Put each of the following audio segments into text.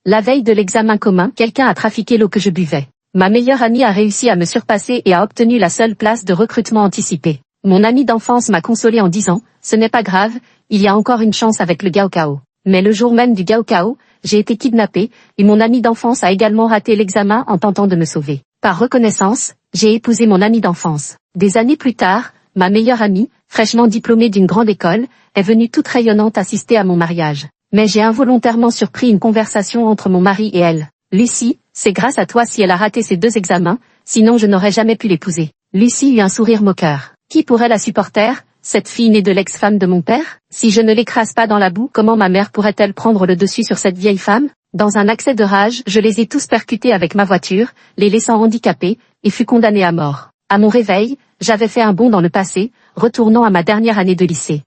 La veille de l'examen commun, quelqu'un a trafiqué l'eau que je buvais. Ma meilleure amie a réussi à me surpasser et a obtenu la seule place de recrutement anticipée. Mon amie d'enfance m'a consolée en disant, ce n'est pas grave, il y a encore une chance avec le Gaokao. Mais le jour même du Gaokao, j'ai été kidnappée, et mon amie d'enfance a également raté l'examen en tentant de me sauver. Par reconnaissance, j'ai épousé mon amie d'enfance. Des années plus tard, ma meilleure amie, fraîchement diplômée d'une grande école, est venue toute rayonnante assister à mon mariage. Mais j'ai involontairement surpris une conversation entre mon mari et elle. Lucie, c'est grâce à toi si elle a raté ses 2 examens, sinon je n'aurais jamais pu l'épouser. Lucie eut un sourire moqueur. Qui pourrait la supporter, cette fille née de l'ex-femme de mon père? Si je ne l'écrase pas dans la boue, comment ma mère pourrait-elle prendre le dessus sur cette vieille femme? Dans un accès de rage, je les ai tous percutés avec ma voiture, les laissant handicapés, et fus condamné à mort. À mon réveil, j'avais fait un bond dans le passé, retournant à ma dernière année de lycée.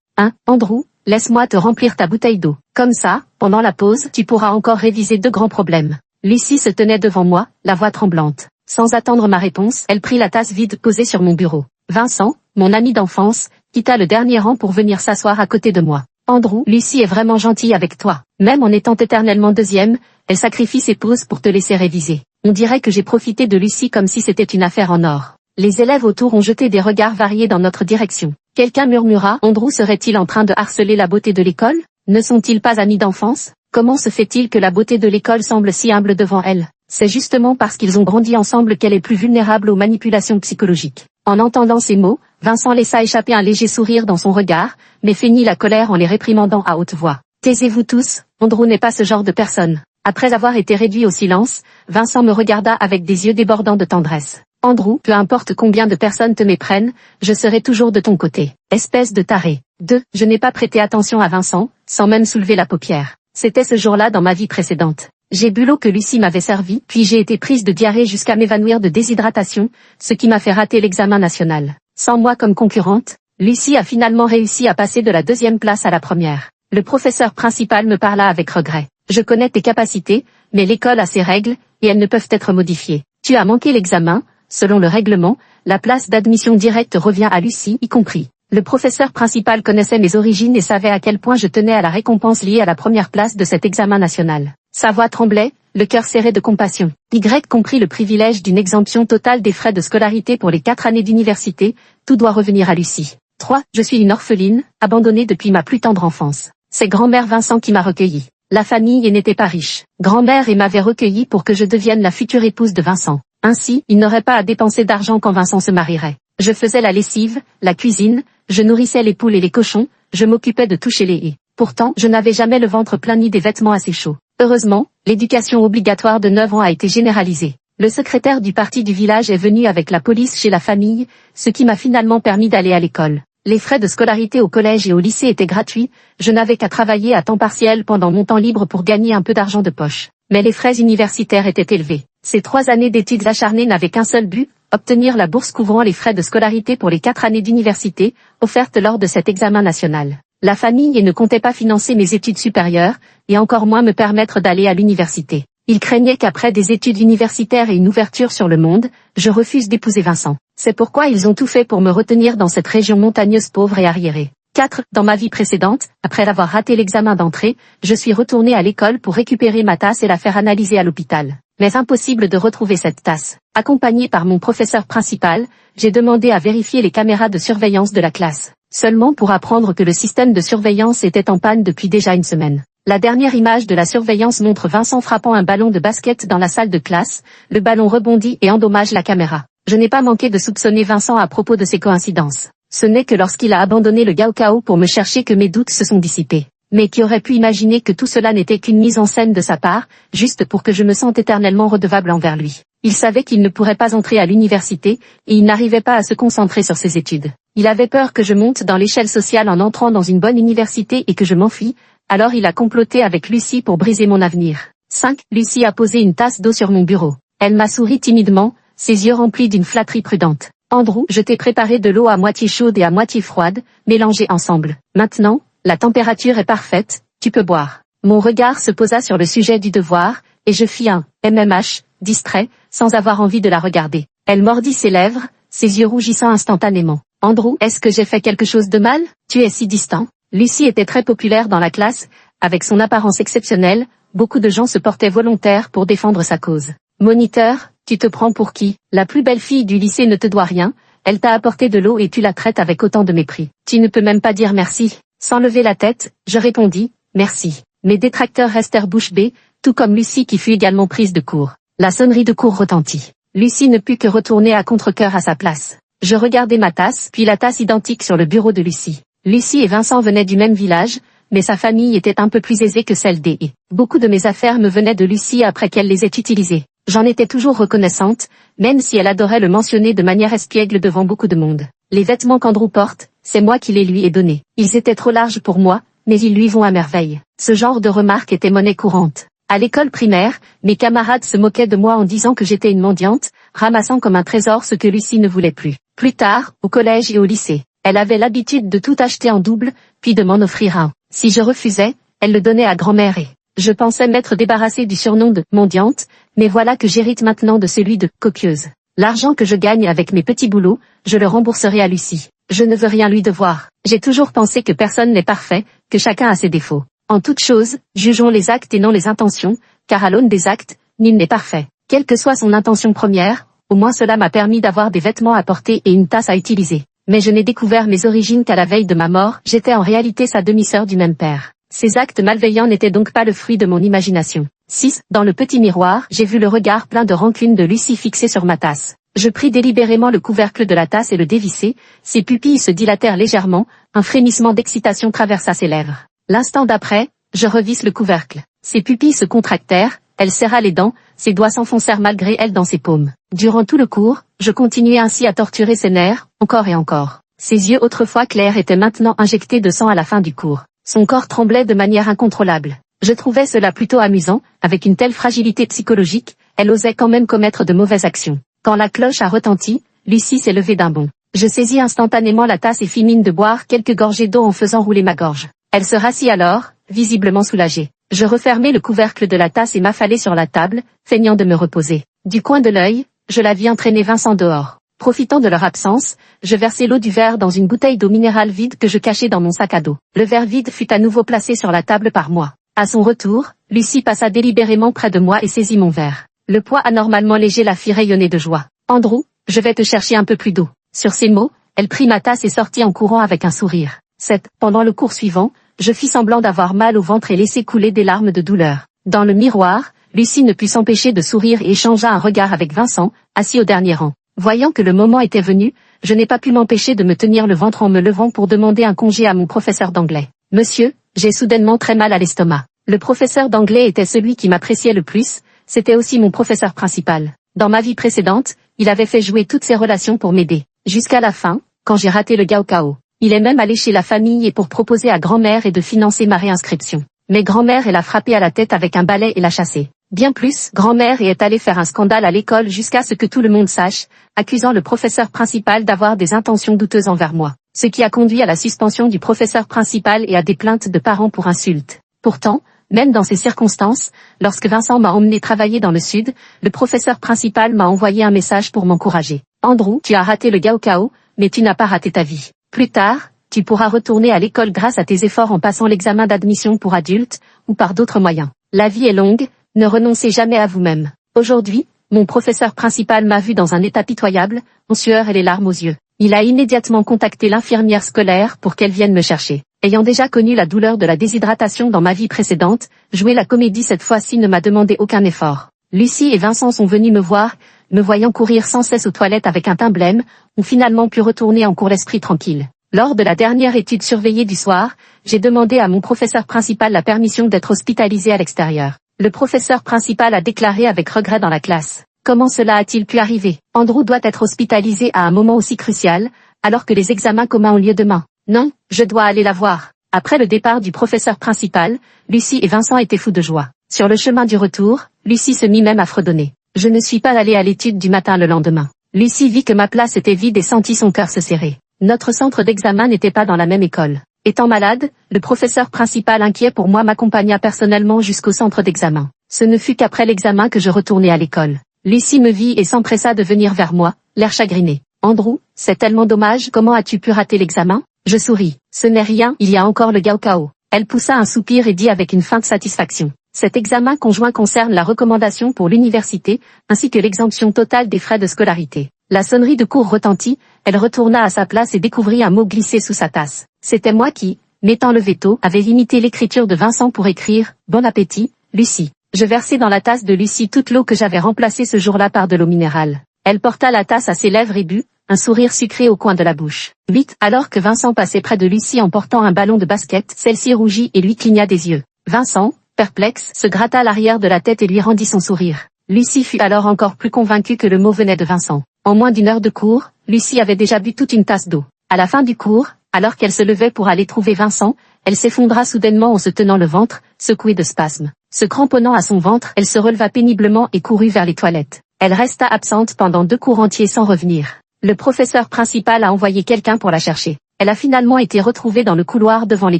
Andrew, laisse-moi te remplir ta bouteille d'eau. Comme ça, pendant la pause, tu pourras encore réviser 2 grands problèmes. Lucie se tenait devant moi, la voix tremblante. Sans attendre ma réponse, elle prit la tasse vide posée sur mon bureau. Vincent, mon ami d'enfance, quitta le dernier rang pour venir s'asseoir à côté de moi. Andrew, Lucie est vraiment gentille avec toi. Même en étant éternellement 2e, elle sacrifie ses pauses pour te laisser réviser. On dirait que j'ai profité de Lucie comme si c'était une affaire en or. Les élèves autour ont jeté des regards variés dans notre direction. Quelqu'un murmura, Andrew serait-il en train de harceler la beauté de l'école? Ne sont-ils pas amis d'enfance? Comment se fait-il que la beauté de l'école semble si humble devant elle? C'est justement parce qu'ils ont grandi ensemble qu'elle est plus vulnérable aux manipulations psychologiques. En entendant ces mots, Vincent laissa échapper un léger sourire dans son regard, mais feignit la colère en les réprimandant à haute voix. Taisez-vous tous, Andrew n'est pas ce genre de personne. Après avoir été réduit au silence, Vincent me regarda avec des yeux débordants de tendresse. Andrew, peu importe combien de personnes te méprennent, je serai toujours de ton côté. Espèce de taré. 2. Je n'ai pas prêté attention à Vincent, sans même soulever la paupière. C'était ce jour-là dans ma vie précédente. J'ai bu l'eau que Lucie m'avait servie, puis j'ai été prise de diarrhée jusqu'à m'évanouir de déshydratation, ce qui m'a fait rater l'examen national. Sans moi comme concurrente, Lucie a finalement réussi à passer de la 2e place à la 1re. Le professeur principal me parla avec regret. Je connais tes capacités, mais l'école a ses règles, et elles ne peuvent être modifiées. Tu as manqué l'examen, selon le règlement, la place d'admission directe revient à Lucie, y compris. Le professeur principal connaissait mes origines et savait à quel point je tenais à la récompense liée à la 1re place de cet examen national. Sa voix tremblait, le cœur serré de compassion. Y comprit le privilège d'une exemption totale des frais de scolarité pour les 4 années d'université, tout doit revenir à Lucie. 3. Je suis une orpheline, abandonnée depuis ma plus tendre enfance. C'est grand-mère Vincent qui m'a recueillie. La famille n'était pas riche. Grand-mère et m'avait recueillie pour que je devienne la future épouse de Vincent. Ainsi, il n'aurait pas à dépenser d'argent quand Vincent se marierait. Je faisais la lessive, la cuisine, je nourrissais les poules et les cochons, je m'occupais de toucher les haies. Pourtant, je n'avais jamais le ventre plein ni des vêtements assez chauds. Heureusement, l'éducation obligatoire de 9 ans a été généralisée. Le secrétaire du parti du village est venu avec la police chez la famille, ce qui m'a finalement permis d'aller à l'école. Les frais de scolarité au collège et au lycée étaient gratuits, je n'avais qu'à travailler à temps partiel pendant mon temps libre pour gagner un peu d'argent de poche. Mais les frais universitaires étaient élevés. Ces 3 années d'études acharnées n'avaient qu'un seul but, obtenir la bourse couvrant les frais de scolarité pour les 4 années d'université, offertes lors de cet examen national. La famille ne comptait pas financer mes études supérieures, et encore moins me permettre d'aller à l'université. Ils craignaient qu'après des études universitaires et une ouverture sur le monde, je refuse d'épouser Vincent. C'est pourquoi ils ont tout fait pour me retenir dans cette région montagneuse pauvre et arriérée. 4. Dans ma vie précédente, après avoir raté l'examen d'entrée, je suis retournée à l'école pour récupérer ma tasse et la faire analyser à l'hôpital. Mais impossible de retrouver cette tasse. Accompagnée par mon professeur principal, j'ai demandé à vérifier les caméras de surveillance de la classe. Seulement pour apprendre que le système de surveillance était en panne depuis déjà une semaine. La dernière image de la surveillance montre Vincent frappant un ballon de basket dans la salle de classe, le ballon rebondit et endommage la caméra. Je n'ai pas manqué de soupçonner Vincent à propos de ces coïncidences. Ce n'est que lorsqu'il a abandonné le Gaokao pour me chercher que mes doutes se sont dissipés. Mais qui aurait pu imaginer que tout cela n'était qu'une mise en scène de sa part, juste pour que je me sente éternellement redevable envers lui. Il savait qu'il ne pourrait pas entrer à l'université, et il n'arrivait pas à se concentrer sur ses études. Il avait peur que je monte dans l'échelle sociale en entrant dans une bonne université et que je m'enfuis, alors il a comploté avec Lucie pour briser mon avenir. 5. Lucie a posé une tasse d'eau sur mon bureau. Elle m'a souri timidement, ses yeux remplis d'une flatterie prudente. Andrew, je t'ai préparé de l'eau à moitié chaude et à moitié froide, mélangées ensemble. Maintenant, la température est parfaite, tu peux boire. Mon regard se posa sur le sujet du devoir, et je fis un MMH, distrait, sans avoir envie de la regarder. Elle mordit ses lèvres, ses yeux rougissant instantanément. Andrew, est-ce que j'ai fait quelque chose de mal? Tu es si distant. Lucie était très populaire dans la classe, avec son apparence exceptionnelle, Beaucoup de gens se portaient volontaires pour défendre sa cause. Moniteur, tu te prends pour qui? La plus belle fille du lycée ne te doit rien, elle t'a apporté de l'eau et tu la traites avec autant de mépris. Tu ne peux même pas dire merci. Sans lever la tête, je répondis, merci. Mes détracteurs restèrent bouche bée, tout comme Lucie qui fut également prise de court. La sonnerie de cour retentit. Lucie ne put que retourner à contre-cœur à sa place. Je regardai ma tasse, puis la tasse identique sur le bureau de Lucie. Lucie et Vincent venaient du même village, mais sa famille était un peu plus aisée que celle des. Beaucoup de mes affaires me venaient de Lucie après qu'elle les ait utilisées. J'en étais toujours reconnaissante, même si elle adorait le mentionner de manière espiègle devant beaucoup de monde. Les vêtements qu'Andrew porte, c'est moi qui les lui ai donnés. Ils étaient trop larges pour moi, mais ils lui vont à merveille. Ce genre de remarque était monnaie courante. À l'école primaire, mes camarades se moquaient de moi en disant que j'étais une mendiante, ramassant comme un trésor ce que Lucie ne voulait plus. Plus tard, au collège et au lycée, elle avait l'habitude de tout acheter en double, puis de m'en offrir un. Si je refusais, elle le donnait à grand-mère et je pensais m'être débarrassée du surnom de mendiante, mais voilà que j'hérite maintenant de celui de copieuse. L'argent que je gagne avec mes petits boulots, je le rembourserai à Lucie. Je ne veux rien lui devoir. J'ai toujours pensé que personne n'est parfait, que chacun a ses défauts. En toute chose, jugeons les actes et non les intentions, car à l'aune des actes, nul n'est parfait. Quelle que soit son intention première, au moins cela m'a permis d'avoir des vêtements à porter et une tasse à utiliser. Mais je n'ai découvert mes origines qu'à la veille de ma mort, j'étais en réalité sa demi-sœur du même père. Ces actes malveillants n'étaient donc pas le fruit de mon imagination. 6. Dans le petit miroir, j'ai vu le regard plein de rancune de Lucie fixé sur ma tasse. Je pris délibérément le couvercle de la tasse et le dévissai, ses pupilles se dilatèrent légèrement, un frémissement d'excitation traversa ses lèvres. L'instant d'après, je revisse le couvercle. Ses pupilles se contractèrent, elle serra les dents, ses doigts s'enfoncèrent malgré elle dans ses paumes. Durant tout le cours, je continuais ainsi à torturer ses nerfs, encore et encore. Ses yeux autrefois clairs étaient maintenant injectés de sang à la fin du cours. Son corps tremblait de manière incontrôlable. Je trouvais cela plutôt amusant, avec une telle fragilité psychologique, elle osait quand même commettre de mauvaises actions. Quand la cloche a retenti, Lucie s'est levée d'un bond. Je saisis instantanément la tasse et fis mine de boire quelques gorgées d'eau en faisant rouler ma gorge. Elle se rassit alors, visiblement soulagée. Je refermai le couvercle de la tasse et m'affalai sur la table, feignant de me reposer. Du coin de l'œil, je la vis entraîner Vincent dehors. Profitant de leur absence, je versai l'eau du verre dans une bouteille d'eau minérale vide que je cachai dans mon sac à dos. Le verre vide fut à nouveau placé sur la table par moi. À son retour, Lucie passa délibérément près de moi et saisit mon verre. Le poids anormalement léger la fit rayonner de joie. « Andrew, je vais te chercher un peu plus d'eau. » Sur ces mots, elle prit ma tasse et sortit en courant avec un sourire. 7. Pendant le cours suivant, je fis semblant d'avoir mal au ventre et laissai couler des larmes de douleur. Dans le miroir, Lucie ne put s'empêcher de sourire et échangea un regard avec Vincent, assis au dernier rang. Voyant que le moment était venu, je n'ai pas pu m'empêcher de me tenir le ventre en me levant pour demander un congé à mon professeur d'anglais. « Monsieur, j'ai soudainement très mal à l'estomac. » Le professeur d'anglais était celui qui m'appréciait le plus, c'était aussi mon professeur principal. Dans ma vie précédente, il avait fait jouer toutes ses relations pour m'aider. Jusqu'à la fin, quand j'ai raté le Gaokao. Il est même allé chez la famille et pour proposer à grand-mère et de financer ma réinscription. Mais grand-mère l'a frappé à la tête avec un balai et l'a chassé. Bien plus, grand-mère est allée faire un scandale à l'école jusqu'à ce que tout le monde sache, accusant le professeur principal d'avoir des intentions douteuses envers moi. Ce qui a conduit à la suspension du professeur principal et à des plaintes de parents pour insultes. Pourtant, même dans ces circonstances, lorsque Vincent m'a emmené travailler dans le sud, le professeur principal m'a envoyé un message pour m'encourager. « Andrew, tu as raté le Gaokao, mais tu n'as pas raté ta vie. Plus tard, tu pourras retourner à l'école grâce à tes efforts en passant l'examen d'admission pour adultes, ou par d'autres moyens. La vie est longue, ne renoncez jamais à vous-même. » Aujourd'hui, mon professeur principal m'a vu dans un état pitoyable, en sueur et les larmes aux yeux. Il a immédiatement contacté l'infirmière scolaire pour qu'elle vienne me chercher. Ayant déjà connu la douleur de la déshydratation dans ma vie précédente, jouer la comédie cette fois-ci ne m'a demandé aucun effort. Lucie et Vincent sont venus me voir, me voyant courir sans cesse aux toilettes avec un teint blême, ont finalement pu retourner en cours l'esprit tranquille. Lors de la dernière étude surveillée du soir, j'ai demandé à mon professeur principal la permission d'être hospitalisé à l'extérieur. Le professeur principal a déclaré avec regret dans la classe. Comment cela a-t-il pu arriver? Andrew doit être hospitalisé à un moment aussi crucial, alors que les examens communs ont lieu demain. Non, je dois aller la voir. Après le départ du professeur principal, Lucie et Vincent étaient fous de joie. Sur le chemin du retour, Lucie se mit même à fredonner. Je ne suis pas allée à l'étude du matin le lendemain. Lucie vit que ma place était vide et sentit son cœur se serrer. Notre centre d'examen n'était pas dans la même école. Étant malade, le professeur principal inquiet pour moi m'accompagna personnellement jusqu'au centre d'examen. Ce ne fut qu'après l'examen que je retournai à l'école. Lucie me vit et s'empressa de venir vers moi, l'air chagriné. « Andrew, c'est tellement dommage, comment as-tu pu rater l'examen ?» Je souris. « Ce n'est rien, il y a encore le Gaokao. » Elle poussa un soupir et dit avec une feinte satisfaction. Cet examen conjoint concerne la recommandation pour l'université, ainsi que l'exemption totale des frais de scolarité. La sonnerie de cours retentit, elle retourna à sa place et découvrit un mot glissé sous sa tasse. C'était moi qui, mettant le veto, avait limité l'écriture de Vincent pour écrire « Bon appétit, Lucie ». Je versai dans la tasse de Lucie toute l'eau que j'avais remplacée ce jour-là par de l'eau minérale. Elle porta la tasse à ses lèvres et but, un sourire sucré au coin de la bouche. Vite, alors que Vincent passait près de Lucie en portant un ballon de basket, celle-ci rougit et lui cligna des yeux. Vincent, perplexe, se gratta l'arrière de la tête et lui rendit son sourire. Lucie fut alors encore plus convaincue que le mot venait de Vincent. En moins d'une heure de cours, Lucie avait déjà bu toute une tasse d'eau. À la fin du cours, alors qu'elle se levait pour aller trouver Vincent, elle s'effondra soudainement en se tenant le ventre, secouée de spasmes. Se cramponnant à son ventre, elle se releva péniblement et courut vers les toilettes. Elle resta absente pendant 2 cours entiers sans revenir. Le professeur principal a envoyé quelqu'un pour la chercher. Elle a finalement été retrouvée dans le couloir devant les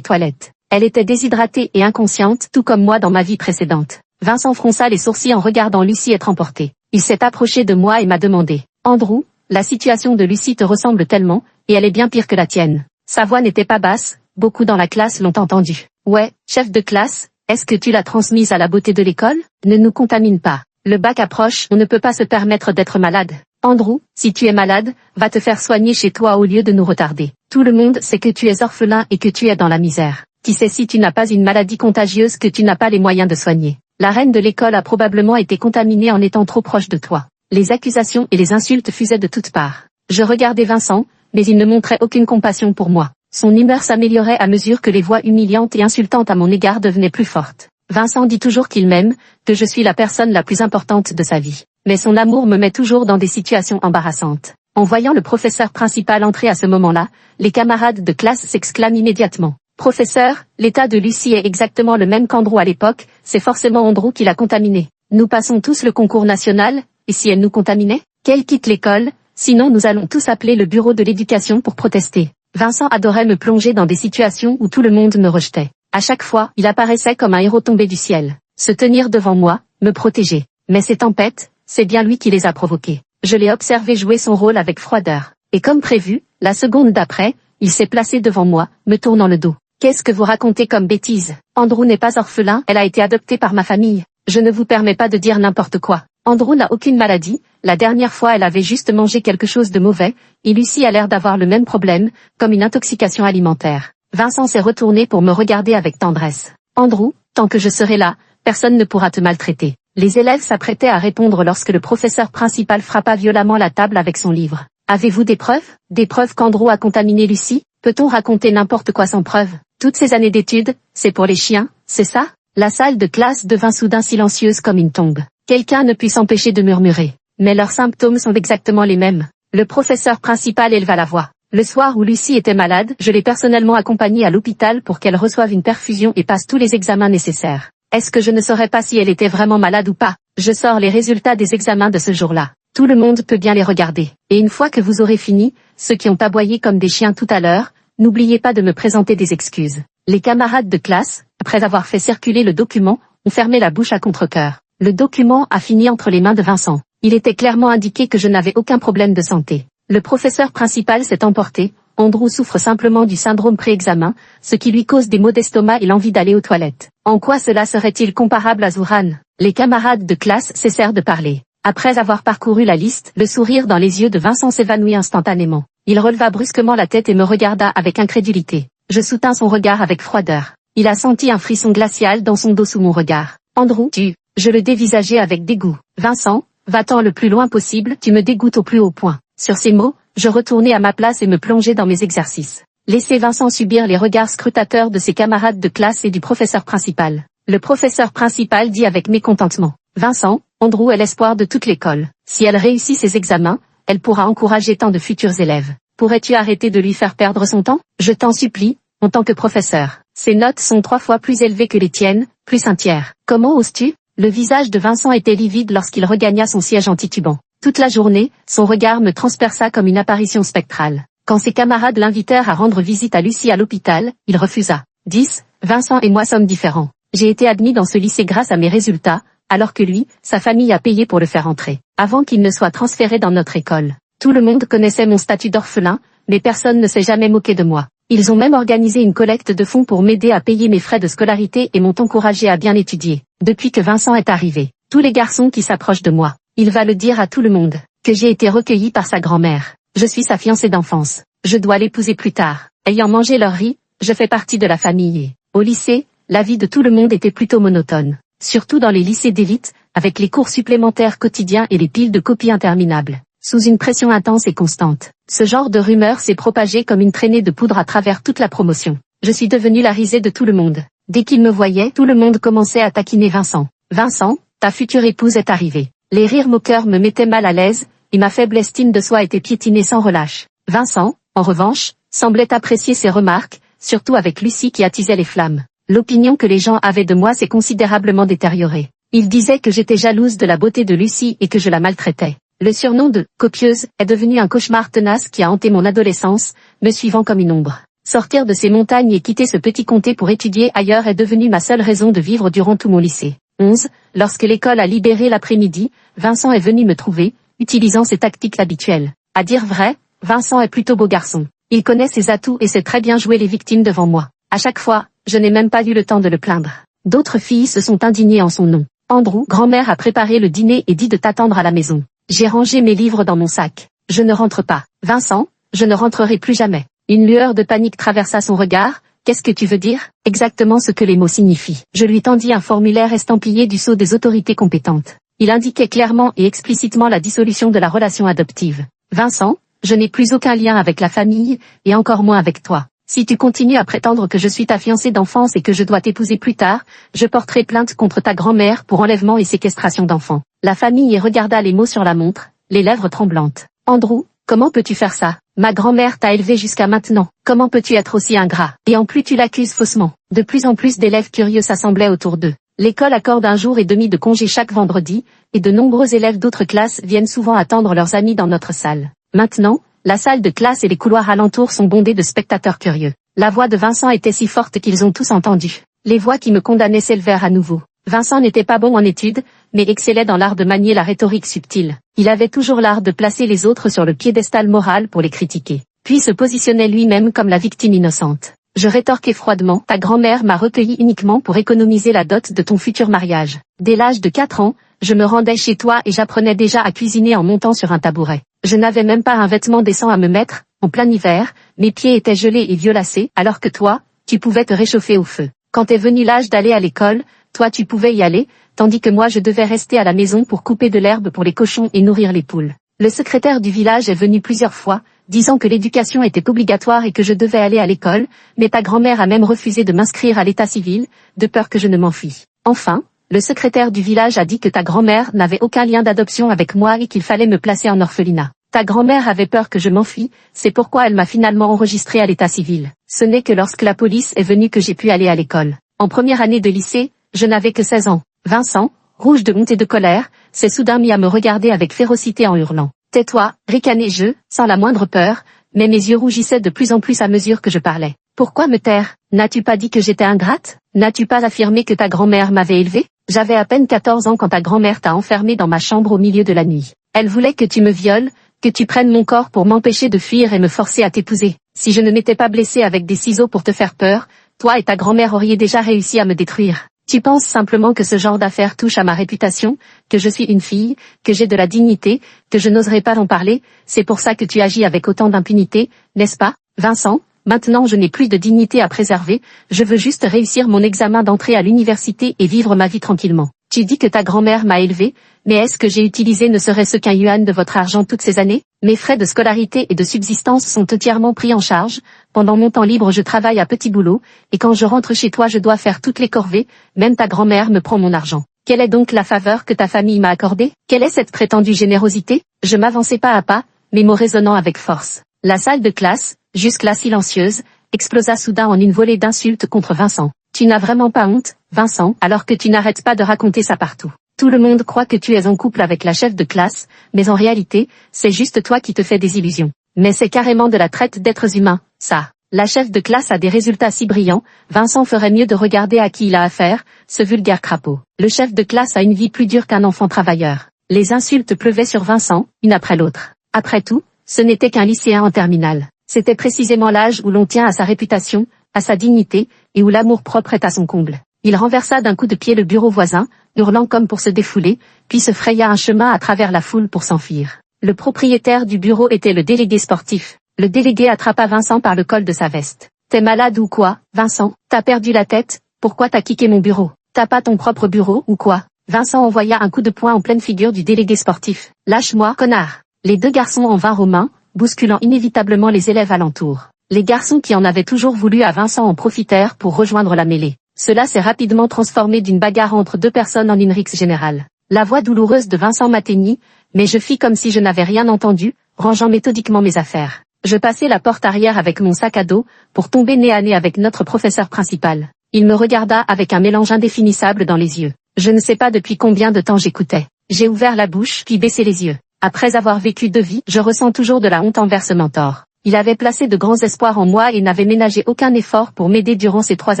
toilettes. Elle était déshydratée et inconsciente, tout comme moi dans ma vie précédente. Vincent fronça les sourcils en regardant Lucie être emportée. Il s'est approché de moi et m'a demandé « Andrew, la situation de Lucie te ressemble tellement, et elle est bien pire que la tienne. » Sa voix n'était pas basse, beaucoup dans la classe l'ont entendu. « Ouais, chef de classe, est-ce que tu l'as transmise à la beauté de l'école? Ne nous contamine pas. Le bac approche, on ne peut pas se permettre d'être malade. Andrew, si tu es malade, va te faire soigner chez toi au lieu de nous retarder. Tout le monde sait que tu es orphelin et que tu es dans la misère. Qui sait si tu n'as pas une maladie contagieuse que tu n'as pas les moyens de soigner. La reine de l'école a probablement été contaminée en étant trop proche de toi. » Les accusations et les insultes fusaient de toutes parts. Je regardais Vincent, mais il ne montrait aucune compassion pour moi. Son humeur s'améliorait à mesure que les voix humiliantes et insultantes à mon égard devenaient plus fortes. Vincent dit toujours qu'il m'aime, que je suis la personne la plus importante de sa vie. Mais son amour me met toujours dans des situations embarrassantes. En voyant le professeur principal entrer à ce moment-là, les camarades de classe s'exclament immédiatement. « Professeur, l'état de Lucie est exactement le même qu'Andrew à l'époque, c'est forcément Andrew qui l'a contaminée. Nous passons tous le concours national, et si elle nous contaminait? Qu'elle quitte l'école, sinon nous allons tous appeler le bureau de l'éducation pour protester. » Vincent adorait me plonger dans des situations où tout le monde me rejetait. À chaque fois, il apparaissait comme un héros tombé du ciel. Se tenir devant moi, me protéger. Mais ces tempêtes, c'est bien lui qui les a provoquées. Je l'ai observé jouer son rôle avec froideur. Et comme prévu, la seconde d'après, il s'est placé devant moi, me tournant le dos. « Qu'est-ce que vous racontez comme bêtise? Andrew n'est pas orphelin, elle a été adoptée par ma famille. Je ne vous permets pas de dire n'importe quoi. Andrew n'a aucune maladie, la dernière fois elle avait juste mangé quelque chose de mauvais, et Lucie a l'air d'avoir le même problème, comme une intoxication alimentaire. » Vincent s'est retourné pour me regarder avec tendresse. « Andrew, tant que je serai là, personne ne pourra te maltraiter. » Les élèves s'apprêtaient à répondre lorsque le professeur principal frappa violemment la table avec son livre. « Avez-vous des preuves? Des preuves qu'Andrew a contaminé Lucie? Peut-on raconter n'importe quoi sans preuve? Toutes ces années d'études, c'est pour les chiens, c'est ça? » La salle de classe devint soudain silencieuse comme une tombe. Quelqu'un ne put s'empêcher de murmurer. « Mais leurs symptômes sont exactement les mêmes. » Le professeur principal éleva la voix. « Le soir où Lucie était malade, je l'ai personnellement accompagnée à l'hôpital pour qu'elle reçoive une perfusion et passe tous les examens nécessaires. Est-ce que je ne saurais pas si elle était vraiment malade ou pas? Je sors les résultats des examens de ce jour-là. Tout le monde peut bien les regarder. Et une fois que vous aurez fini, ceux qui ont aboyé comme des chiens tout à l'heure, n'oubliez pas de me présenter des excuses. » Les camarades de classe, après avoir fait circuler le document, ont fermé la bouche à contre-cœur. Le document a fini entre les mains de Vincent. Il était clairement indiqué que je n'avais aucun problème de santé. Le professeur principal s'est emporté. Andrew souffre simplement du syndrome pré-examen, ce qui lui cause des maux d'estomac et l'envie d'aller aux toilettes. En quoi cela serait-il comparable à Zouran? Les camarades de classe cessèrent de parler. Après avoir parcouru la liste, le sourire dans les yeux de Vincent s'évanouit instantanément. Il releva brusquement la tête et me regarda avec incrédulité. Je soutins son regard avec froideur. Il a senti un frisson glacial dans son dos sous mon regard. « Andrew, je le dévisageai avec dégoût. « Vincent, va-t'en le plus loin possible, tu me dégoûtes au plus haut point. » Sur ces mots, je retournai à ma place et me plongeai dans mes exercices. Laissez Vincent subir les regards scrutateurs de ses camarades de classe et du professeur principal. Le professeur principal dit avec mécontentement. « Vincent, Andrew est l'espoir de toute l'école. Si elle réussit ses examens, elle pourra encourager tant de futurs élèves. Pourrais-tu arrêter de lui faire perdre son temps? Je t'en supplie, en tant que professeur. Ses notes sont 3 fois plus élevées que les tiennes, plus un tiers. Comment oses-tu? » Le visage de Vincent était livide lorsqu'il regagna son siège en titubant. Toute la journée, son regard me transperça comme une apparition spectrale. Quand ses camarades l'invitèrent à rendre visite à Lucie à l'hôpital, il refusa. 10. Vincent et moi sommes différents. J'ai été admis dans ce lycée grâce à mes résultats, alors que lui, sa famille a payé pour le faire entrer, avant qu'il ne soit transféré dans notre école. Tout le monde connaissait mon statut d'orphelin, mais personne ne s'est jamais moqué de moi. Ils ont même organisé une collecte de fonds pour m'aider à payer mes frais de scolarité et m'ont encouragé à bien étudier. Depuis que Vincent est arrivé, tous les garçons qui s'approchent de moi, il va le dire à tout le monde, que j'ai été recueilli par sa grand-mère. Je suis sa fiancée d'enfance. Je dois l'épouser plus tard. Ayant mangé leur riz, je fais partie de la famille. Au lycée, la vie de tout le monde était plutôt monotone. Surtout dans les lycées d'élite, avec les cours supplémentaires quotidiens et les piles de copies interminables. Sous une pression intense et constante, ce genre de rumeur s'est propagé comme une traînée de poudre à travers toute la promotion. Je suis devenue la risée de tout le monde. Dès qu'il me voyait, tout le monde commençait à taquiner Vincent. Vincent, ta future épouse est arrivée. Les rires moqueurs me mettaient mal à l'aise, et ma faible estime de soi était piétinée sans relâche. Vincent, en revanche, semblait apprécier ces remarques, surtout avec Lucie qui attisait les flammes. L'opinion que les gens avaient de moi s'est considérablement détériorée. Ils disaient que j'étais jalouse de la beauté de Lucie et que je la maltraitais. Le surnom de « copieuse » est devenu un cauchemar tenace qui a hanté mon adolescence, me suivant comme une ombre. Sortir de ces montagnes et quitter ce petit comté pour étudier ailleurs est devenu ma seule raison de vivre durant tout mon lycée. 11. Lorsque l'école a libéré l'après-midi, Vincent est venu me trouver, utilisant ses tactiques habituelles. À dire vrai, Vincent est plutôt beau garçon. Il connaît ses atouts et sait très bien jouer les victimes devant moi. À chaque fois, je n'ai même pas eu le temps de le plaindre. D'autres filles se sont indignées en son nom. Andrew, grand-mère a préparé le dîner et dit de t'attendre à la maison. J'ai rangé mes livres dans mon sac. Je ne rentre pas. Vincent, je ne rentrerai plus jamais. Une lueur de panique traversa son regard. Qu'est-ce que tu veux dire? Exactement ce que les mots signifient. Je lui tendis un formulaire estampillé du sceau des autorités compétentes. Il indiquait clairement et explicitement la dissolution de la relation adoptive. Vincent, je n'ai plus aucun lien avec la famille, et encore moins avec toi. Si tu continues à prétendre que je suis ta fiancée d'enfance et que je dois t'épouser plus tard, je porterai plainte contre ta grand-mère pour enlèvement et séquestration d'enfants. La famille regarda les mots sur la montre, les lèvres tremblantes. Andrew, comment peux-tu faire ça? Ma grand-mère t'a élevé jusqu'à maintenant. Comment peux-tu être aussi ingrat? Et en plus tu l'accuses faussement. De plus en plus d'élèves curieux s'assemblaient autour d'eux. L'école accorde 1 jour et demi de congé chaque vendredi, et de nombreux élèves d'autres classes viennent souvent attendre leurs amis dans notre salle. Maintenant, la salle de classe et les couloirs alentours sont bondés de spectateurs curieux. La voix de Vincent était si forte qu'ils ont tous entendu. Les voix qui me condamnaient s'élevèrent à nouveau. Vincent n'était pas bon en études, mais excellait dans l'art de manier la rhétorique subtile. Il avait toujours l'art de placer les autres sur le piédestal moral pour les critiquer, puis se positionnait lui-même comme la victime innocente. Je rétorquai froidement, ta grand-mère m'a recueilli uniquement pour économiser la dot de ton futur mariage. Dès l'âge de 4 ans, je me rendais chez toi et j'apprenais déjà à cuisiner en montant sur un tabouret. Je n'avais même pas un vêtement décent à me mettre, en plein hiver, mes pieds étaient gelés et violacés, alors que toi, tu pouvais te réchauffer au feu. Quand est venu l'âge d'aller à l'école, toi tu pouvais y aller, tandis que moi je devais rester à la maison pour couper de l'herbe pour les cochons et nourrir les poules. Le secrétaire du village est venu plusieurs fois, disant que l'éducation était obligatoire et que je devais aller à l'école, mais ta grand-mère a même refusé de m'inscrire à l'état civil, de peur que je ne m'enfuie. Enfin, le secrétaire du village a dit que ta grand-mère n'avait aucun lien d'adoption avec moi et qu'il fallait me placer en orphelinat. Ta grand-mère avait peur que je m'enfuie, c'est pourquoi elle m'a finalement enregistré à l'état civil. Ce n'est que lorsque la police est venue que j'ai pu aller à l'école. En première année de lycée, je n'avais que 16 ans. Vincent, rouge de honte et de colère, s'est soudain mis à me regarder avec férocité en hurlant. Tais-toi, ricanai-je, sans la moindre peur, mais mes yeux rougissaient de plus en plus à mesure que je parlais. Pourquoi me taire? N'as-tu pas dit que j'étais ingrate? N'as-tu pas affirmé que ta grand-mère m'avait élevée? J'avais à peine 14 ans quand ta grand-mère t'a enfermée dans ma chambre au milieu de la nuit. Elle voulait que tu me violes, que tu prennes mon corps pour m'empêcher de fuir et me forcer à t'épouser. Si je ne m'étais pas blessée avec des ciseaux pour te faire peur, toi et ta grand-mère auriez déjà réussi à me détruire. Tu penses simplement que ce genre d'affaires touche à ma réputation, que je suis une fille, que j'ai de la dignité, que je n'oserais pas en parler, c'est pour ça que tu agis avec autant d'impunité, n'est-ce pas, Vincent? Maintenant je n'ai plus de dignité à préserver, je veux juste réussir mon examen d'entrée à l'université et vivre ma vie tranquillement. Tu dis que ta grand-mère m'a élevée, mais est-ce que j'ai utilisé ne serait-ce qu'un yuan de votre argent toutes ces années? Mes frais de scolarité et de subsistance sont entièrement pris en charge, pendant mon temps libre je travaille à petit boulot, et quand je rentre chez toi je dois faire toutes les corvées, même ta grand-mère me prend mon argent. Quelle est donc la faveur que ta famille m'a accordée? Quelle est cette prétendue générosité? Je m'avançais pas à pas, mes mots résonnant avec force. La salle de classe, jusque-là silencieuse, explosa soudain en une volée d'insultes contre Vincent. Tu n'as vraiment pas honte, Vincent, alors que tu n'arrêtes pas de raconter ça partout. Tout le monde croit que tu es en couple avec la chef de classe, mais en réalité, c'est juste toi qui te fais des illusions. Mais c'est carrément de la traite d'êtres humains, ça. La chef de classe a des résultats si brillants, Vincent ferait mieux de regarder à qui il a affaire, ce vulgaire crapaud. Le chef de classe a une vie plus dure qu'un enfant travailleur. Les insultes pleuvaient sur Vincent, une après l'autre. Après tout, ce n'était qu'un lycéen en terminale. C'était précisément l'âge où l'on tient à sa réputation, à sa dignité, et où l'amour-propre est à son comble. Il renversa d'un coup de pied le bureau voisin, hurlant comme pour se défouler, puis se fraya un chemin à travers la foule pour s'enfuir. Le propriétaire du bureau était le délégué sportif. Le délégué attrapa Vincent par le col de sa veste. « T'es malade ou quoi, Vincent? T'as perdu la tête? Pourquoi t'as kické mon bureau? T'as pas ton propre bureau ou quoi ?» Vincent envoya un coup de poing en pleine figure du délégué sportif. « Lâche-moi, connard !» Les deux garçons en vinrent aux mains, bousculant inévitablement les élèves alentour. Les garçons qui en avaient toujours voulu à Vincent en profitèrent pour rejoindre la mêlée. Cela s'est rapidement transformé d'une bagarre entre deux personnes en une rixe générale. La voix douloureuse de Vincent m'atteignit, mais je fis comme si je n'avais rien entendu, rangeant méthodiquement mes affaires. Je passai la porte arrière avec mon sac à dos, pour tomber nez à nez avec notre professeur principal. Il me regarda avec un mélange indéfinissable dans les yeux. Je ne sais pas depuis combien de temps j'écoutais. J'ai ouvert la bouche puis baissé les yeux. Après avoir vécu 2 vies, je ressens toujours de la honte envers ce mentor. Il avait placé de grands espoirs en moi et n'avait ménagé aucun effort pour m'aider durant ces 3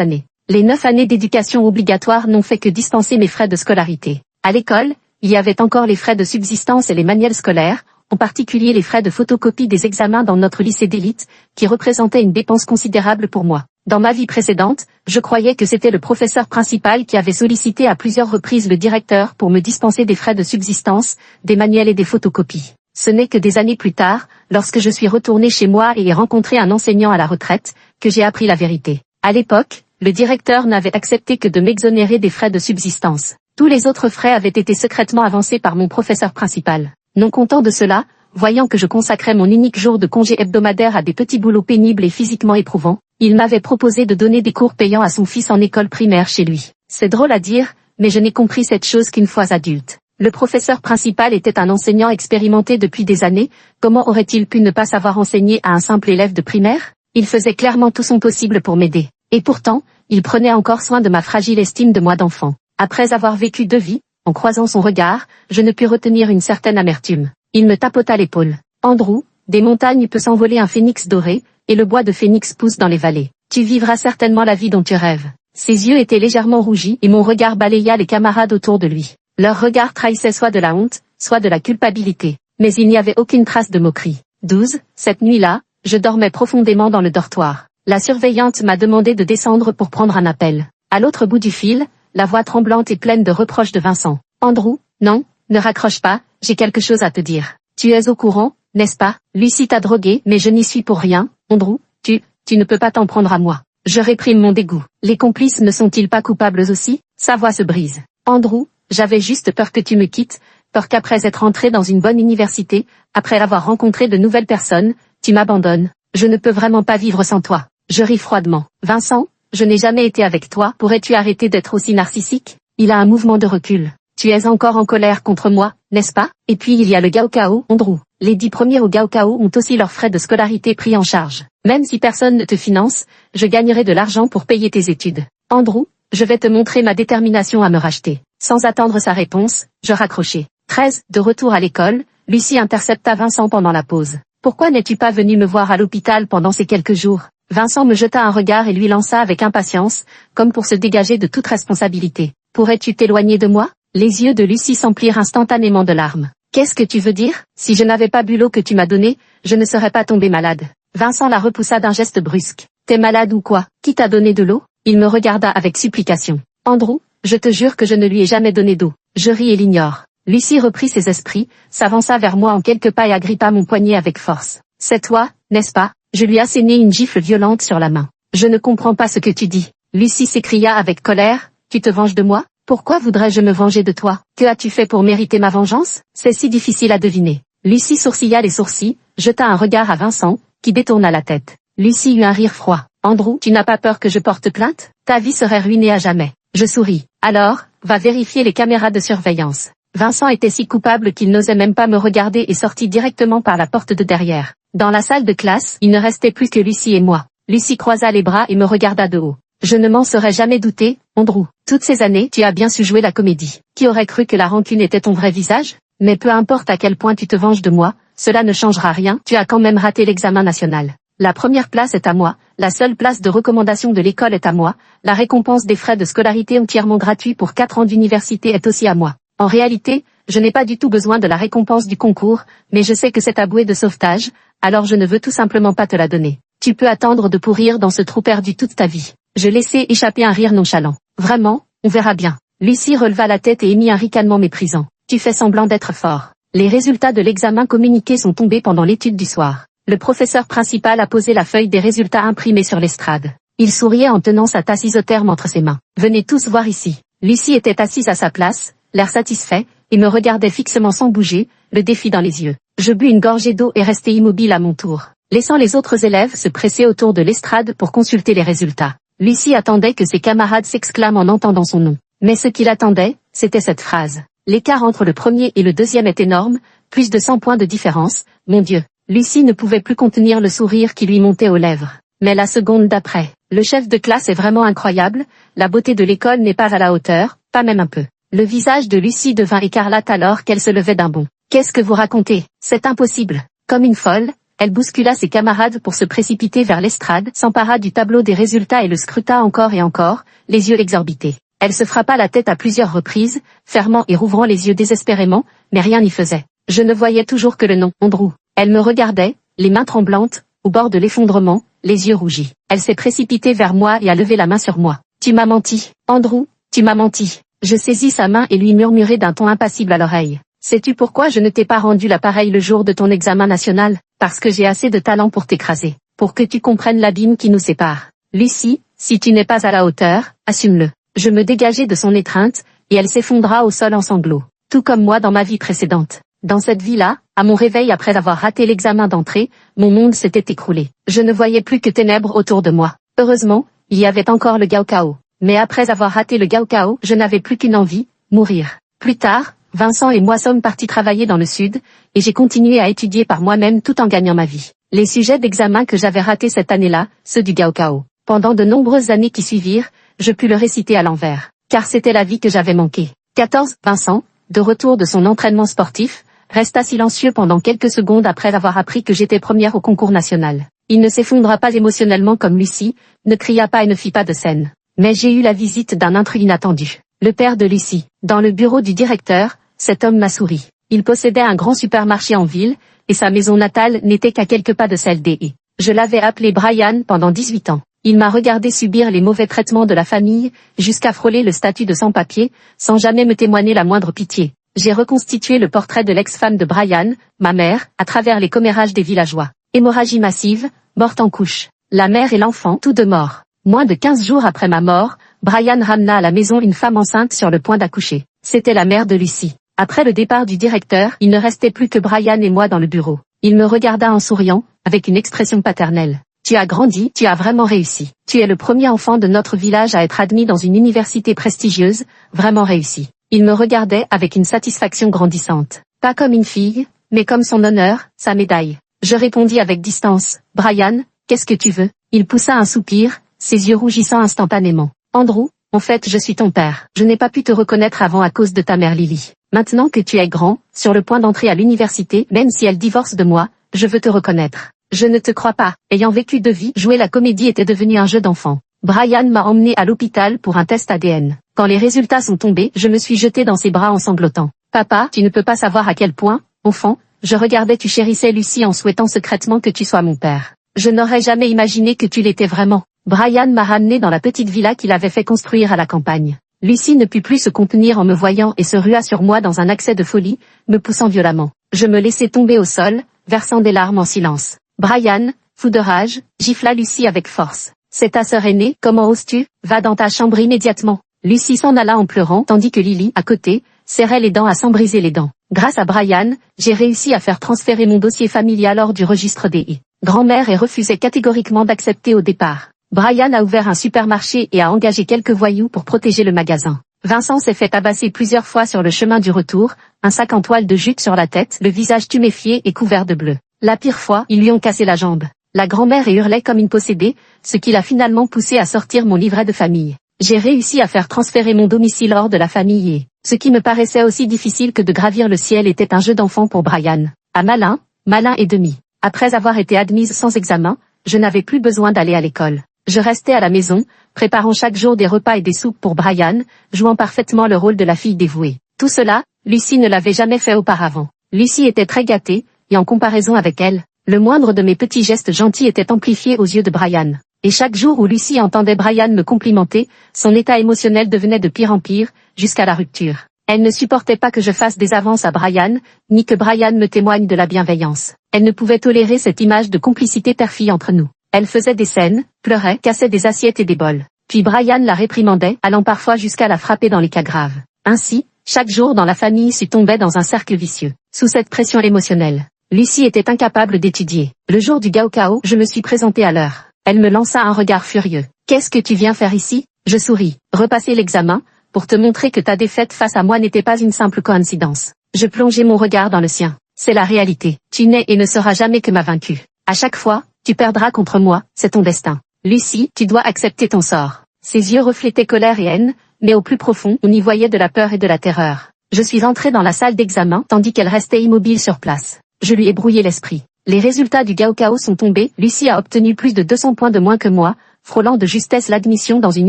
années. Les 9 années d'éducation obligatoire n'ont fait que dispenser mes frais de scolarité. À l'école, il y avait encore les frais de subsistance et les manuels scolaires, en particulier les frais de photocopie des examens dans notre lycée d'élite, qui représentaient une dépense considérable pour moi. Dans ma vie précédente, je croyais que c'était le professeur principal qui avait sollicité à plusieurs reprises le directeur pour me dispenser des frais de subsistance, des manuels et des photocopies. Ce n'est que des années plus tard, lorsque je suis retourné chez moi et ai rencontré un enseignant à la retraite, que j'ai appris la vérité. À l'époque, le directeur n'avait accepté que de m'exonérer des frais de subsistance. Tous les autres frais avaient été secrètement avancés par mon professeur principal. Non content de cela, voyant que je consacrais mon unique jour de congé hebdomadaire à des petits boulots pénibles et physiquement éprouvants, il m'avait proposé de donner des cours payants à son fils en école primaire chez lui. C'est drôle à dire, mais je n'ai compris cette chose qu'une fois adulte. Le professeur principal était un enseignant expérimenté depuis des années, comment aurait-il pu ne pas savoir enseigner à un simple élève de primaire? Il faisait clairement tout son possible pour m'aider. Et pourtant, il prenait encore soin de ma fragile estime de moi d'enfant. Après avoir vécu 2 vies, en croisant son regard, je ne pus retenir une certaine amertume. Il me tapota l'épaule. « Andrew, des montagnes peut s'envoler un phénix doré, et le bois de phénix pousse dans les vallées. Tu vivras certainement la vie dont tu rêves. » Ses yeux étaient légèrement rougis et mon regard balaya les camarades autour de lui. Leur regard trahissait soit de la honte, soit de la culpabilité. Mais il n'y avait aucune trace de moquerie. 12. Cette nuit-là, je dormais profondément dans le dortoir. La surveillante m'a demandé de descendre pour prendre un appel. À l'autre bout du fil, la voix tremblante et pleine de reproches de Vincent. « Andrew, non, ne raccroche pas, j'ai quelque chose à te dire. Tu es au courant, n'est-ce pas? Lucie t'a drogué, mais je n'y suis pour rien, Andrew, tu ne peux pas t'en prendre à moi. » Je réprime mon dégoût. Les complices ne sont-ils pas coupables aussi? Sa voix se brise. « Andrew, j'avais juste peur que tu me quittes, peur qu'après être entré dans une bonne université, après avoir rencontré de nouvelles personnes, tu m'abandonnes. Je ne peux vraiment pas vivre sans toi. » Je ris froidement. « Vincent, je n'ai jamais été avec toi, pourrais-tu arrêter d'être aussi narcissique? » Il a un mouvement de recul. « Tu es encore en colère contre moi, n'est-ce pas? Et puis il y a le Gaokao, Andrew. Les 10 premiers au Gaokao ont aussi leurs frais de scolarité pris en charge. Même si personne ne te finance, je gagnerai de l'argent pour payer tes études. Andrew, je vais te montrer ma détermination à me racheter. » Sans attendre sa réponse, je raccrochai. 13. De retour à l'école, Lucie intercepta Vincent pendant la pause. « Pourquoi n'es-tu pas venu me voir à l'hôpital pendant ces quelques jours ?» Vincent me jeta un regard et lui lança avec impatience, comme pour se dégager de toute responsabilité. « Pourrais-tu t'éloigner de moi ?» Les yeux de Lucie s'emplirent instantanément de larmes. « Qu'est-ce que tu veux dire? Si je n'avais pas bu l'eau que tu m'as donnée, je ne serais pas tombé malade. » Vincent la repoussa d'un geste brusque. « T'es malade ou quoi? Qui t'a donné de l'eau ?» Il me regarda avec supplication. « Andrew, je te jure que je ne lui ai jamais donné d'eau. » Je ris et l'ignore. Lucie reprit ses esprits, s'avança vers moi en quelques pas et agrippa mon poignet avec force. « C'est toi, n'est-ce pas? » Je lui assénai une gifle violente sur la main. « Je ne comprends pas ce que tu dis. » Lucie s'écria avec colère. « Tu te venges de moi? Pourquoi voudrais-je me venger de toi? Que as-tu fait pour mériter ma vengeance? C'est si difficile à deviner. » Lucie sourcilla les sourcils, jeta un regard à Vincent, qui détourna la tête. Lucie eut un rire froid. « Andrew, tu n'as pas peur que je porte plainte? Ta vie serait ruinée à jamais. » Je souris. « Alors, va vérifier les caméras de surveillance. » Vincent était si coupable qu'il n'osait même pas me regarder et sortit directement par la porte de derrière. Dans la salle de classe, il ne restait plus que Lucie et moi. Lucie croisa les bras et me regarda de haut. « Je ne m'en serais jamais douté, Andrew. Toutes ces années, tu as bien su jouer la comédie. Qui aurait cru que la rancune était ton vrai visage? Mais peu importe à quel point tu te venges de moi, cela ne changera rien, tu as quand même raté l'examen national. La première place est à moi, la seule place de recommandation de l'école est à moi, la récompense des frais de scolarité entièrement gratuits pour 4 ans d'université est aussi à moi. En réalité, je n'ai pas du tout besoin de la récompense du concours, mais je sais que c'est ta bouée de sauvetage, alors je ne veux tout simplement pas te la donner. Tu peux attendre de pourrir dans ce trou perdu toute ta vie. Je laissai échapper un rire nonchalant. Vraiment, on verra bien. Lucie releva la tête et émit un ricanement méprisant. Tu fais semblant d'être fort. Les résultats de l'examen communiqué sont tombés pendant l'étude du soir. Le professeur principal a posé la feuille des résultats imprimés sur l'estrade. Il souriait en tenant sa tasse isotherme entre ses mains. Venez tous voir ici. Lucie était assise à sa place, l'air satisfait, et me regardait fixement sans bouger, le défi dans les yeux. Je bus une gorgée d'eau et restai immobile à mon tour, laissant les autres élèves se presser autour de l'estrade pour consulter les résultats. Lucie attendait que ses camarades s'exclament en entendant son nom. Mais ce qu'il attendait, c'était cette phrase. L'écart entre le premier et le deuxième est énorme, plus de 100 points de différence, mon Dieu. Lucie ne pouvait plus contenir le sourire qui lui montait aux lèvres. Mais la seconde d'après, le chef de classe est vraiment incroyable, la beauté de l'école n'est pas à la hauteur, pas même un peu. Le visage de Lucie devint écarlate alors qu'elle se levait d'un bond. Qu'est-ce que vous racontez? C'est impossible. Comme une folle, elle bouscula ses camarades pour se précipiter vers l'estrade, s'empara du tableau des résultats et le scruta encore et encore, les yeux exorbités. Elle se frappa la tête à plusieurs reprises, fermant et rouvrant les yeux désespérément, mais rien n'y faisait. Je ne voyais toujours que le nom, Andrew. Elle me regardait, les mains tremblantes, au bord de l'effondrement, les yeux rougis. Elle s'est précipitée vers moi et a levé la main sur moi. Tu m'as menti, Andrew, tu m'as menti. Je saisis sa main et lui murmurai d'un ton impassible à l'oreille. Sais-tu pourquoi je ne t'ai pas rendu l'appareil le jour de ton examen national? Parce que j'ai assez de talent pour t'écraser. Pour que tu comprennes l'abîme qui nous sépare. Lucie, si tu n'es pas à la hauteur, assume-le. Je me dégageai de son étreinte, et elle s'effondra au sol en sanglots. Tout comme moi dans ma vie précédente. Dans cette vie-là, à mon réveil après avoir raté l'examen d'entrée, mon monde s'était écroulé. Je ne voyais plus que ténèbres autour de moi. Heureusement, il y avait encore le Gaokao. Mais après avoir raté le Gaokao, je n'avais plus qu'une envie, mourir. Plus tard, Vincent et moi sommes partis travailler dans le sud, et j'ai continué à étudier par moi-même tout en gagnant ma vie. Les sujets d'examen que j'avais ratés cette année-là, ceux du Gaokao. Pendant de nombreuses années qui suivirent, je pus le réciter à l'envers. Car c'était la vie que j'avais manquée. 14. Vincent, de retour de son entraînement sportif, resta silencieux pendant quelques secondes après avoir appris que j'étais première au concours national. Il ne s'effondra pas émotionnellement comme Lucie, ne cria pas et ne fit pas de scène. Mais j'ai eu la visite d'un intrus inattendu. Le père de Lucie. Dans le bureau du directeur, cet homme m'a souri. Il possédait un grand supermarché en ville, et sa maison natale n'était qu'à quelques pas de celle des. Je l'avais appelé Brian pendant 18 ans. Il m'a regardé subir les mauvais traitements de la famille, jusqu'à frôler le statut de sans-papier, sans jamais me témoigner la moindre pitié. J'ai reconstitué le portrait de l'ex-femme de Brian, ma mère, à travers les commérages des villageois. Hémorragie massive, morte en couche. La mère et l'enfant, tous deux morts. Moins de 15 jours après ma mort, Brian ramena à la maison une femme enceinte sur le point d'accoucher. C'était la mère de Lucie. Après le départ du directeur, il ne restait plus que Brian et moi dans le bureau. Il me regarda en souriant, avec une expression paternelle. Tu as grandi, tu as vraiment réussi. Tu es le premier enfant de notre village à être admis dans une université prestigieuse, vraiment réussi. Il me regardait avec une satisfaction grandissante. Pas comme une fille, mais comme son honneur, sa médaille. Je répondis avec distance. Brian, qu'est-ce que tu veux? Il poussa un soupir, ses yeux rougissant instantanément. Andrew, en fait je suis ton père. Je n'ai pas pu te reconnaître avant à cause de ta mère Lily. Maintenant que tu es grand, sur le point d'entrer à l'université, même si elle divorce de moi, je veux te reconnaître. Je ne te crois pas. Ayant vécu 2 vies, jouer la comédie était devenu un jeu d'enfant. Brian m'a emmené à l'hôpital pour un test ADN. Quand les résultats sont tombés, je me suis jeté dans ses bras en sanglotant. Papa, tu ne peux pas savoir à quel point, enfant, je regardais tu chérissais Lucie en souhaitant secrètement que tu sois mon père. Je n'aurais jamais imaginé que tu l'étais vraiment. Brian m'a ramené dans la petite villa qu'il avait fait construire à la campagne. Lucie ne put plus se contenir en me voyant et se rua sur moi dans un accès de folie, me poussant violemment. Je me laissai tomber au sol, versant des larmes en silence. Brian, fou de rage, gifla Lucie avec force. C'est ta sœur aînée, comment oses-tu? Va dans ta chambre immédiatement. Lucie s'en alla en pleurant tandis que Lily, à côté, serrait les dents à s'en briser les dents. Grâce à Brian, j'ai réussi à faire transférer mon dossier familial hors du registre des grand-mère et refusait catégoriquement d'accepter au départ. Brian a ouvert un supermarché et a engagé quelques voyous pour protéger le magasin. Vincent s'est fait tabasser plusieurs fois sur le chemin du retour, un sac en toile de jute sur la tête, le visage tuméfié et couvert de bleu. La pire fois, ils lui ont cassé la jambe. La grand-mère hurlait comme une possédée, ce qui l'a finalement poussé à sortir mon livret de famille. J'ai réussi à faire transférer mon domicile hors de la famille et, ce qui me paraissait aussi difficile que de gravir le ciel était un jeu d'enfant pour Brian. À malin, malin et demi. Après avoir été admise sans examen, je n'avais plus besoin d'aller à l'école. Je restais à la maison, préparant chaque jour des repas et des soupes pour Brian, jouant parfaitement le rôle de la fille dévouée. Tout cela, Lucie ne l'avait jamais fait auparavant. Lucie était très gâtée, et en comparaison avec elle, Le moindre de mes petits gestes gentils était amplifié aux yeux de Brian. Et chaque jour où Lucie entendait Brian me complimenter, son état émotionnel devenait de pire en pire, jusqu'à la rupture. Elle ne supportait pas que je fasse des avances à Brian, ni que Brian me témoigne de la bienveillance. Elle ne pouvait tolérer cette image de complicité père-fille entre nous. Elle faisait des scènes, pleurait, cassait des assiettes et des bols. Puis Brian la réprimandait, allant parfois jusqu'à la frapper dans les cas graves. Ainsi, chaque jour dans la famille tombait dans un cercle vicieux. Sous cette pression émotionnelle, Lucie était incapable d'étudier. Le jour du Gaokao, je me suis présentée à l'heure. Elle me lança un regard furieux. « Qu'est-ce que tu viens faire ici ?» Je souris. « Repasser l'examen, pour te montrer que ta défaite face à moi n'était pas une simple coïncidence. » Je plongeai mon regard dans le sien. « C'est la réalité. Tu n'es et ne seras jamais que ma vaincue. À chaque fois, tu perdras contre moi, c'est ton destin. Lucie, tu dois accepter ton sort. » Ses yeux reflétaient colère et haine, mais au plus profond, on y voyait de la peur et de la terreur. Je suis entrée dans la salle d'examen, tandis qu'elle restait immobile sur place. Je lui ai brouillé l'esprit. Les résultats du Gaokao sont tombés, Lucie a obtenu plus de 200 points de moins que moi, frôlant de justesse l'admission dans une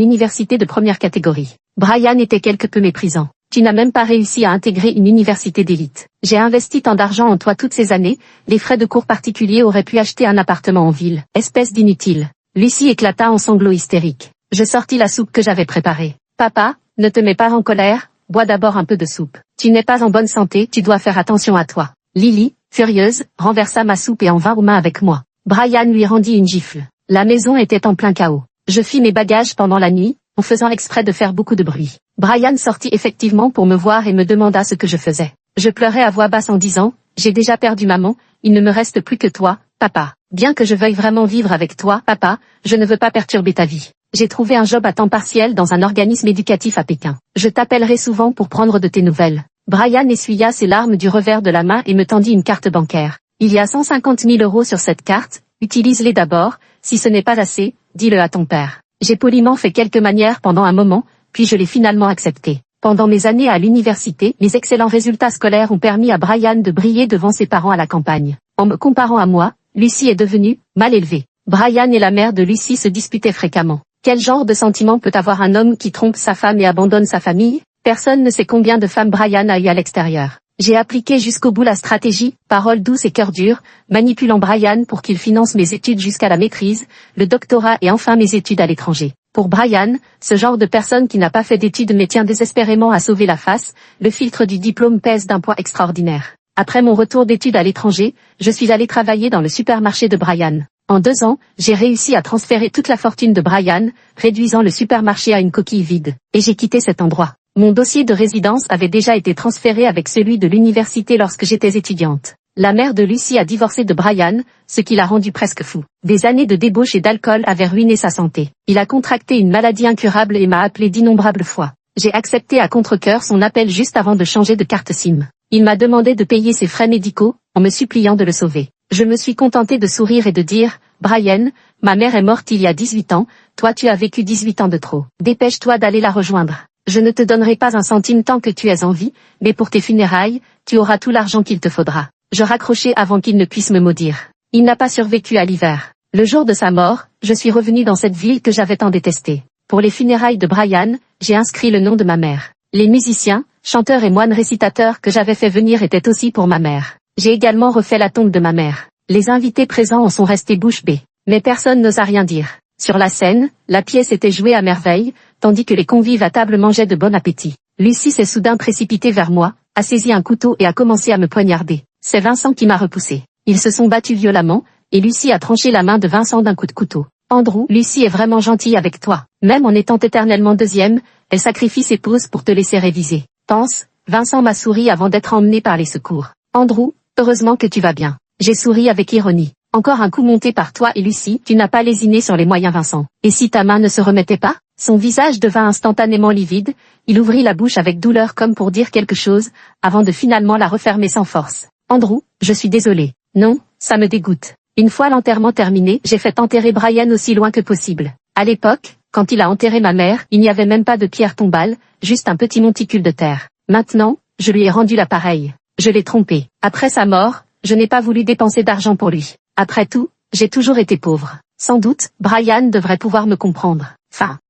université de première catégorie. Brian était quelque peu méprisant. Tu n'as même pas réussi à intégrer une université d'élite. J'ai investi tant d'argent en toi toutes ces années, les frais de cours particuliers auraient pu acheter un appartement en ville. Espèce d'inutile. Lucie éclata en sanglots hystériques. Je sortis la soupe que j'avais préparée. Papa, ne te mets pas en colère, bois d'abord un peu de soupe. Tu n'es pas en bonne santé, tu dois faire attention à toi. Lily, furieuse, renversa ma soupe et en vint aux mains avec moi. Brian lui rendit une gifle. La maison était en plein chaos. Je fis mes bagages pendant la nuit, en faisant exprès de faire beaucoup de bruit. Brian sortit effectivement pour me voir et me demanda ce que je faisais. Je pleurais à voix basse en disant, « J'ai déjà perdu maman, il ne me reste plus que toi, papa. Bien que je veuille vraiment vivre avec toi, papa, je ne veux pas perturber ta vie. J'ai trouvé un job à temps partiel dans un organisme éducatif à Pékin. Je t'appellerai souvent pour prendre de tes nouvelles. » Brian essuya ses larmes du revers de la main et me tendit une carte bancaire. « Il y a 150 000 € sur cette carte, utilise-les d'abord, si ce n'est pas assez, dis-le à ton père. » J'ai poliment fait quelques manières pendant un moment, puis je l'ai finalement accepté. Pendant mes années à l'université, mes excellents résultats scolaires ont permis à Brian de briller devant ses parents à la campagne. En me comparant à moi, Lucie est devenue mal élevée. Brian et la mère de Lucie se disputaient fréquemment. Quel genre de sentiment peut avoir un homme qui trompe sa femme et abandonne sa famille? Personne ne sait combien de femmes Brian a eu à l'extérieur. J'ai appliqué jusqu'au bout la stratégie, paroles douces et cœur dur, manipulant Brian pour qu'il finance mes études jusqu'à la maîtrise, le doctorat et enfin mes études à l'étranger. Pour Brian, ce genre de personne qui n'a pas fait d'études mais tient désespérément à sauver la face, le filtre du diplôme pèse d'un poids extraordinaire. Après mon retour d'études à l'étranger, je suis allé travailler dans le supermarché de Brian. En 2 ans, j'ai réussi à transférer toute la fortune de Brian, réduisant le supermarché à une coquille vide. Et j'ai quitté cet endroit. Mon dossier de résidence avait déjà été transféré avec celui de l'université lorsque j'étais étudiante. La mère de Lucie a divorcé de Brian, ce qui l'a rendu presque fou. Des années de débauche et d'alcool avaient ruiné sa santé. Il a contracté une maladie incurable et m'a appelé d'innombrables fois. J'ai accepté à contre-cœur son appel juste avant de changer de carte SIM. Il m'a demandé de payer ses frais médicaux, en me suppliant de le sauver. Je me suis contentée de sourire et de dire, « Brian, ma mère est morte il y a 18 ans, toi tu as vécu 18 ans de trop. Dépêche-toi d'aller la rejoindre. Je ne te donnerai pas un centime tant que tu es en vie, mais pour tes funérailles, tu auras tout l'argent qu'il te faudra. » Je raccrochai avant qu'il ne puisse me maudire. Il n'a pas survécu à l'hiver. Le jour de sa mort, je suis revenue dans cette ville que j'avais tant détestée. Pour les funérailles de Brian, j'ai inscrit le nom de ma mère. Les musiciens, chanteurs et moines récitateurs que j'avais fait venir étaient aussi pour ma mère. J'ai également refait la tombe de ma mère. Les invités présents en sont restés bouche bée. Mais personne n'osa rien dire. Sur la scène, la pièce était jouée à merveille, tandis que les convives à table mangeaient de bon appétit. Lucie s'est soudain précipitée vers moi, a saisi un couteau et a commencé à me poignarder. C'est Vincent qui m'a repoussé. Ils se sont battus violemment, et Lucie a tranché la main de Vincent d'un coup de couteau. Andrew, Lucie est vraiment gentille avec toi. Même en étant éternellement deuxième, elle sacrifie ses pauses pour te laisser réviser. Pense, Vincent m'a souri avant d'être emmené par les secours. Andrew, heureusement que tu vas bien. J'ai souri avec ironie. Encore un coup monté par toi et Lucie, tu n'as pas lésiné sur les moyens Vincent. Et si ta main ne se remettait pas? Son visage devint instantanément livide, il ouvrit la bouche avec douleur comme pour dire quelque chose, avant de finalement la refermer sans force. Andrew, je suis désolé. Non, ça me dégoûte. Une fois l'enterrement terminé, j'ai fait enterrer Brian aussi loin que possible. À l'époque, quand il a enterré ma mère, il n'y avait même pas de pierre tombale, juste un petit monticule de terre. Maintenant, je lui ai rendu l'appareil. Je l'ai trompé. Après sa mort, je n'ai pas voulu dépenser d'argent pour lui. Après tout, j'ai toujours été pauvre. Sans doute, Brian devrait pouvoir me comprendre. Fin.